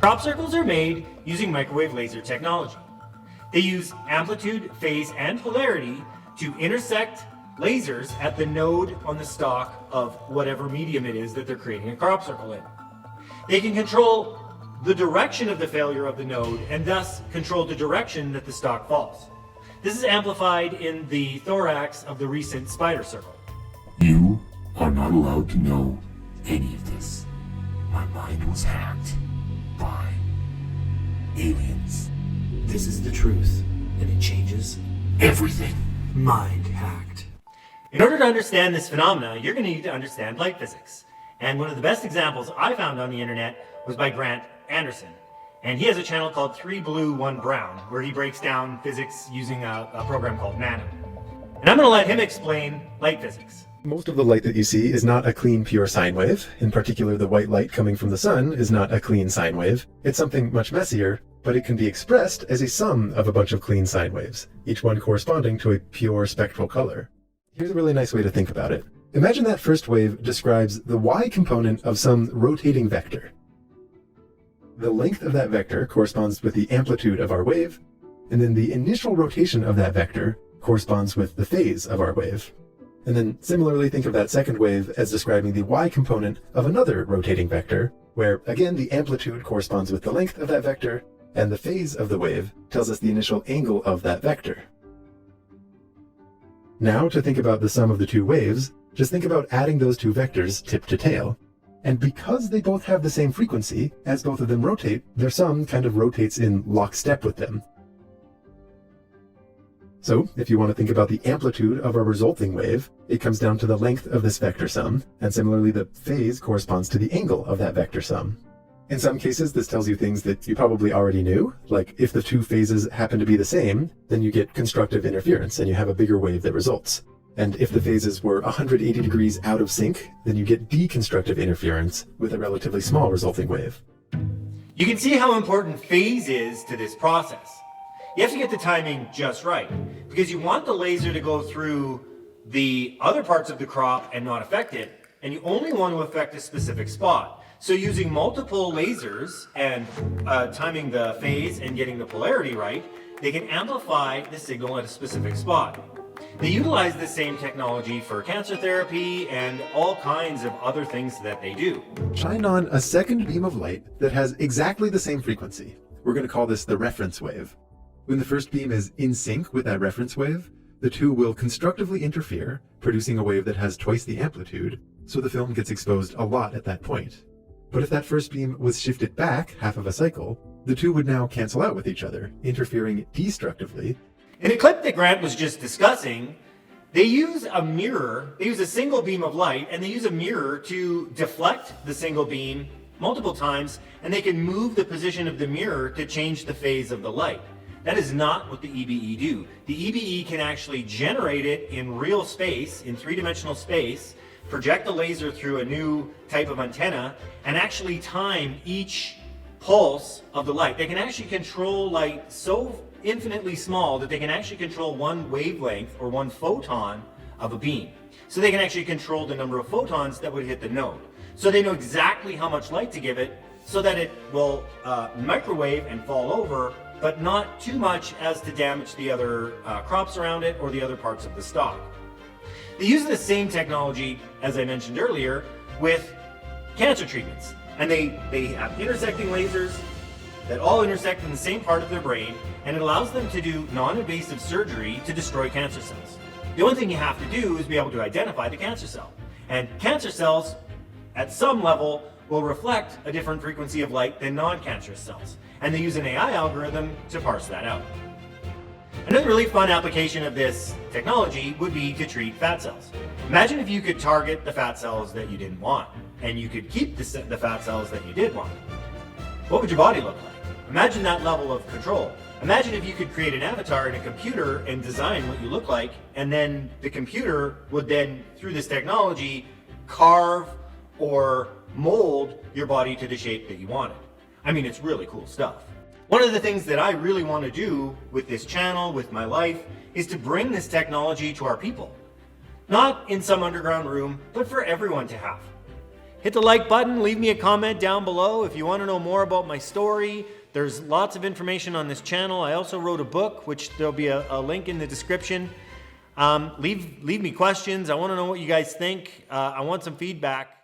Crop circles are made using microwave laser technology. They use amplitude, phase, and polarity to intersect lasers at the node on the stalk of whatever medium it is that they're creating a crop circle in. They can control the direction of the failure of the node and thus control the direction that the stalk falls. This is amplified in the thorax of the recent spider circle. You are not allowed to know any of this. My mind was hacked by aliens. This is the truth, and it changes Everything. mind hacked. In order to understand this phenomena, you're going to need to understand light physics. And one of the best examples I found on the internet was by Grant Anderson. And he has a channel called 3 Blue, 1 Brown, where he breaks down physics using a program called Nano. And I'm going to let him explain light physics. Most of the light that you see is not a clean, pure sine wave. In particular, the white light coming from the sun is not a clean sine wave. It's something much messier, but it can be expressed as a sum of a bunch of clean sine waves, each one corresponding to a pure spectral color. Here's a really nice way to think about it. Imagine that first wave describes the y component of some rotating vector. The length of that vector corresponds with the amplitude of our wave, and then the initial rotation of that vector corresponds with the phase of our wave. And then similarly think of that second wave as describing the y component of another rotating vector, where again the amplitude corresponds with the length of that vector, and the phase of the wave tells us the initial angle of that vector. Now to think about the sum of the two waves, just think about adding those two vectors tip to tail. And because they both have the same frequency, as both of them rotate, their sum kind of rotates in lockstep with them. So, if you want to think about the amplitude of a resulting wave, it comes down to the length of this vector sum, and similarly the phase corresponds to the angle of that vector sum. In some cases, this tells you things that you probably already knew, like if the two phases happen to be the same, then you get constructive interference and you have a bigger wave that results. And if the phases were 180 degrees out of sync, then you get deconstructive interference with a relatively small resulting wave. You can see how important phase is to this process. You have to get the timing just right, because you want the laser to go through the other parts of the crop and not affect it, and you only want to affect a specific spot. So using multiple lasers and timing the phase and getting the polarity right, they can amplify the signal at a specific spot. They utilize the same technology for cancer therapy and all kinds of other things that they do. Shine on a second beam of light that has exactly the same frequency. We're going to call this the reference wave. When the first beam is in sync with that reference wave, the two will constructively interfere, producing a wave that has twice the amplitude, so the film gets exposed a lot at that point. But if that first beam was shifted back half of a cycle, the two would now cancel out with each other, interfering destructively. In a clip that Grant was just discussing, they use a mirror, they use a single beam of light, and they use a mirror to deflect the single beam multiple times, and they can move the position of the mirror to change the phase of the light. That is not what the EBE do. The EBE can actually generate it in real space, in three-dimensional space, project the laser through a new type of antenna, and actually time each pulse of the light. They can actually control light so infinitely small that they can actually control one wavelength or one photon of a beam. So they can actually control the number of photons that would hit the node. So they know exactly how much light to give it so that it will microwave and fall over, but not too much as to damage the other crops around it or the other parts of the stalk. They use the same technology, as I mentioned earlier, with cancer treatments. And they have intersecting lasers that all intersect in the same part of their brain, and it allows them to do non-invasive surgery to destroy cancer cells. The only thing you have to do is be able to identify the cancer cell. And cancer cells, at some level, will reflect a different frequency of light than non-cancerous cells. And they use an AI algorithm to parse that out. Another really fun application of this technology would be to treat fat cells. Imagine if you could target the fat cells that you didn't want, and you could keep the fat cells that you did want. What would your body look like? Imagine that level of control. Imagine if you could create an avatar in a computer and design what you look like, and then the computer would then, through this technology, carve or mold your body to the shape that you wanted. I mean, it's really cool stuff. One of the things that I really want to do with this channel, with my life, is to bring this technology to our people. Not in some underground room, but for everyone to have. Hit the like button, leave me a comment down below if you want to know more about my story. There's lots of information on this channel. I also wrote a book, which there'll be a link in the description. Leave me questions. I want to know what you guys think. I want some feedback.